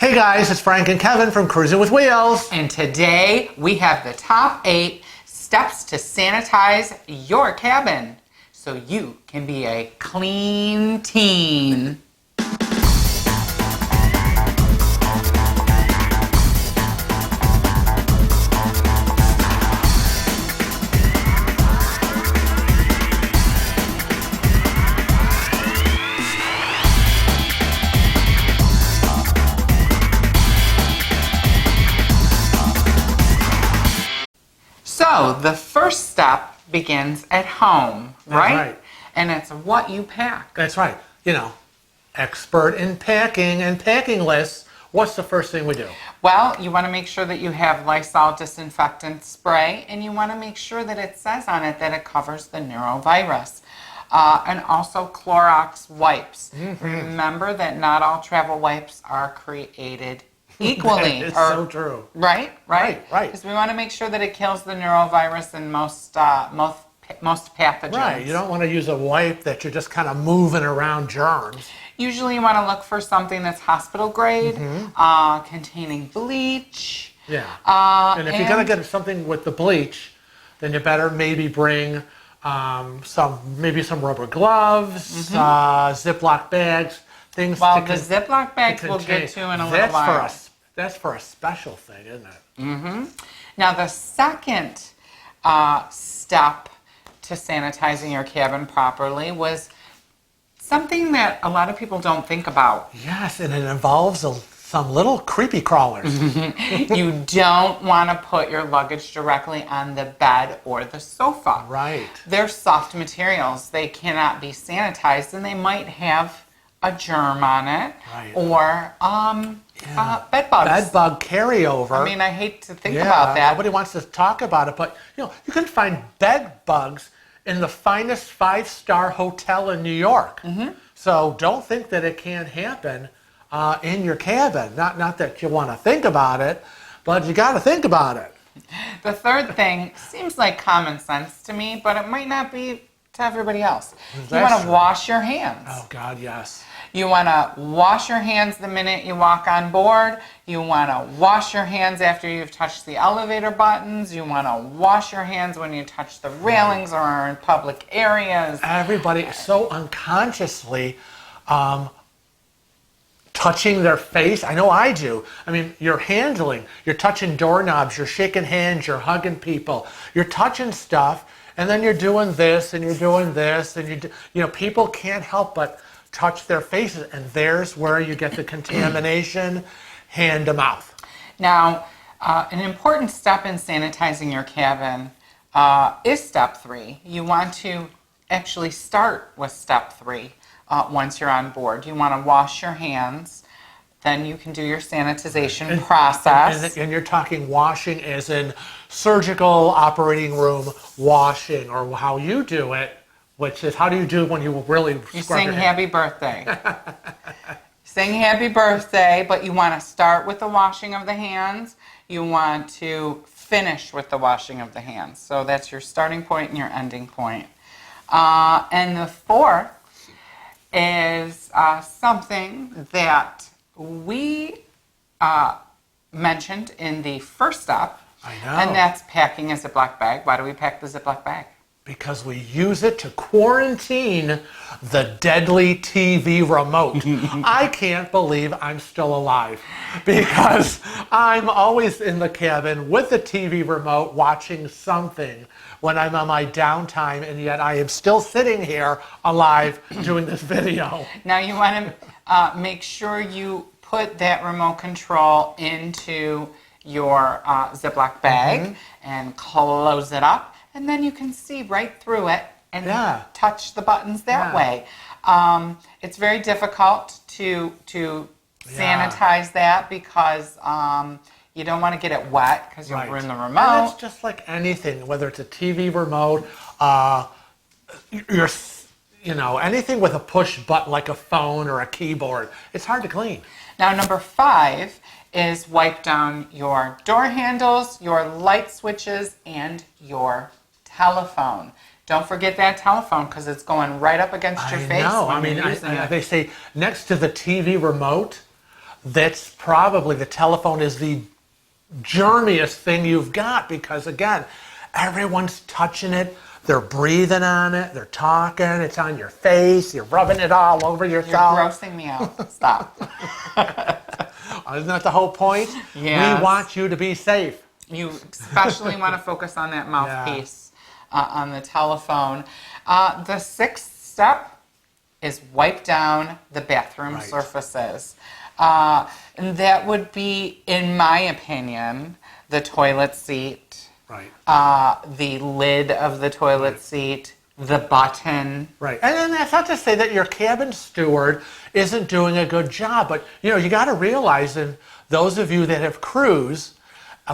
Hey guys, it's Frank and Kevin from Cruising with Wheels. And today we have the top 8 steps to sanitize your cabin so you can be a clean teen. So the first step begins at home, right? And it's what you pack. That's right. You know, expert in packing and packing lists. What's the first thing we do? Well, you want to make sure that you have Lysol disinfectant spray, and you want to make sure that it says on it that it covers the norovirus. And also Clorox wipes. Mm-hmm. Remember that not all travel wipes are created equally. It's so true. Right. Because we want to make sure that it kills the norovirus and most pathogens. Right. You don't want to use a wipe that you're just kind of moving around germs. Usually you want to look for something that's hospital grade, containing bleach. Yeah. And if you're going to get something with the bleach, then you better maybe bring some rubber gloves, Ziploc bags. The Ziploc bags we'll get to in a little while. That's for a special thing, isn't it? Mm-hmm. Now, the second step to sanitizing your cabin properly was something that a lot of people don't think about. Yes, and it involves some little creepy crawlers. You don't want to put your luggage directly on the bed or the sofa. Right. They're soft materials. They cannot be sanitized, and they might have a germ on it, or bed bugs. Bed bug carryover. I mean, I hate to think about that. Nobody wants to talk about it, but you can find bed bugs in the finest 5-star hotel in New York. Mm-hmm. So don't think that it can't happen in your cabin. Not that you want to think about it, but you got to think about it. The third thing seems like common sense to me, but it might not be to everybody else. You want to wash your hands. Oh, God, yes. You want to wash your hands the minute you walk on board. You want to wash your hands after you've touched the elevator buttons. You want to wash your hands when you touch the railings or are in public areas. Everybody is so unconsciously touching their face. I know I do. I mean, you're touching doorknobs, you're shaking hands, you're hugging people, you're touching stuff, and then you're doing this and you're doing this, and people can't help but touch their faces, and there's where you get the contamination hand to mouth. Now, an important step in sanitizing your cabin is step 3. You want to actually start with step 3 once you're on board. You want to wash your hands. Then you can do your sanitization process. And you're talking washing as in surgical operating room washing, or how you do it, which is, how do you do when you really sing happy birthday. Sing happy birthday, but you want to start with the washing of the hands. You want to finish with the washing of the hands. So that's your starting point and your ending point. And the fourth is something that we mentioned in the first step. I know. And that's packing a Ziploc bag. Why do we pack the Ziploc bag? Because we use it to quarantine the deadly TV remote. I can't believe I'm still alive, because I'm always in the cabin with the TV remote watching something when I'm on my downtime, and yet I am still sitting here alive doing this video. Now you want to make sure you put that remote control into your Ziploc bag and close it up. And then you can see right through it and touch the buttons that way. It's very difficult to sanitize that because you don't want to get it wet because you'll ruin the remote. And it's just like anything, whether it's a TV remote, anything with a push button like a phone or a keyboard. It's hard to clean. Now, number 5 is wipe down your door handles, your light switches, and your telephone. Don't forget that telephone, because it's going right up against your face. They say next to the TV remote, that's probably, the telephone is the germiest thing you've got, because again, everyone's touching it, they're breathing on it, they're talking, it's on your face, you're rubbing it all over yourself. You're grossing me out. Stop. Isn't that the whole point? Yes. We want you to be safe. You especially want to focus on that mouthpiece on the telephone. The sixth step is wipe down the bathroom surfaces. And that would be, in my opinion, the toilet seat, the lid of the toilet seat, the button. Right. And then that's not to say that your cabin steward isn't doing a good job, but you got to realize, and those of you that have cruised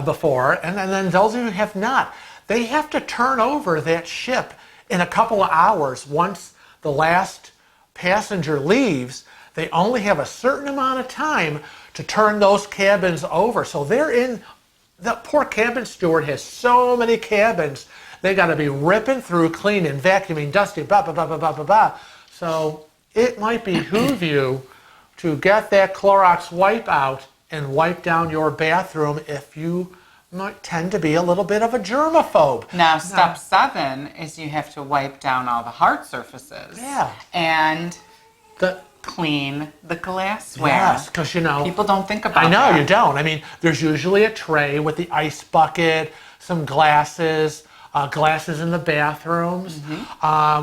before, and then those of you who have not, they have to turn over that ship in a couple of hours. Once the last passenger leaves, they only have a certain amount of time to turn those cabins over. So the poor cabin steward has so many cabins. They got to be ripping through, cleaning, vacuuming, dusting, blah, blah, blah, blah, blah, blah, blah. So it might behoove you to get that Clorox wipe out and wipe down your bathroom if you might tend to be a little bit of a germaphobe. Now, step 7 is you have to wipe down all the hard surfaces. Yeah. And clean the glassware. Yes, because people don't think about that. that. You don't. I mean, there's usually a tray with the ice bucket, some glasses, glasses in the bathrooms.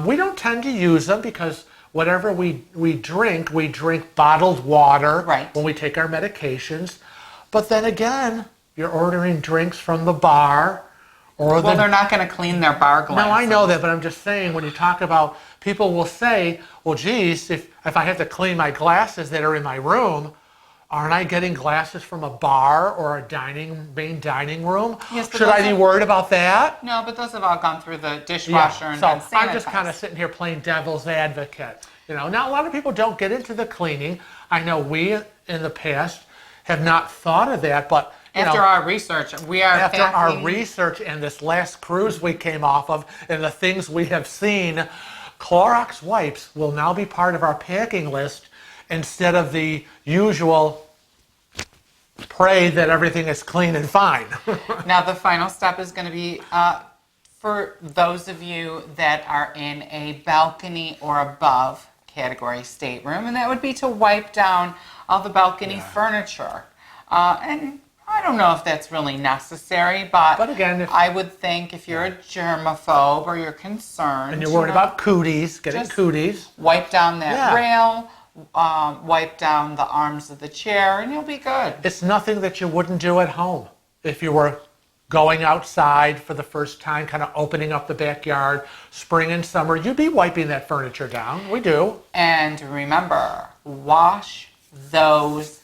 We don't tend to use them because whatever we drink bottled water when we take our medications. But then again, you're ordering drinks from the bar. Well, they're not going to clean their bar glasses. No, I know that, but I'm just saying, when you talk about, people will say, well, geez, if I have to clean my glasses that are in my room, aren't I getting glasses from a bar or a main dining room? Yes, Should I be worried about that? No, but those have all gone through the dishwasher and so been sanitized. I'm just kind of sitting here playing devil's advocate. Now a lot of people don't get into the cleaning. I know we in the past have not thought of that, but after our research, our research and this last cruise we came off of and the things we have seen, Clorox wipes will now be part of our packing list instead of the usual pray that everything is clean and fine. Now the final step is going to be for those of you that are in a balcony or above category stateroom, and that would be to wipe down all the balcony furniture. And I don't know if that's really necessary, but again, I would think if you're a germaphobe or you're concerned, and you're worried about cooties, getting cooties, wipe down that rail, wipe down the arms of the chair, and you'll be good. It's nothing that you wouldn't do at home. If you were going outside for the first time, kind of opening up the backyard, spring and summer, you'd be wiping that furniture down. We do. And remember, wash those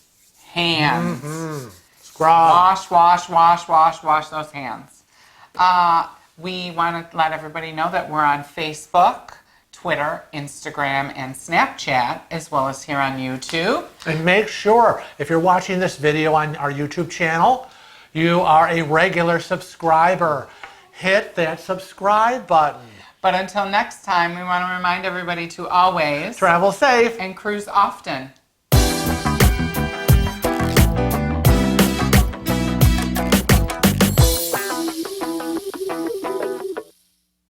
hands. Scrub. Wash those hands. We want to let everybody know that we're on Facebook, Twitter, Instagram, and Snapchat, as well as here on YouTube. And make sure, if you're watching this video on our YouTube channel, you are a regular subscriber. Hit that subscribe button. But until next time, we want to remind everybody to always travel safe and cruise often.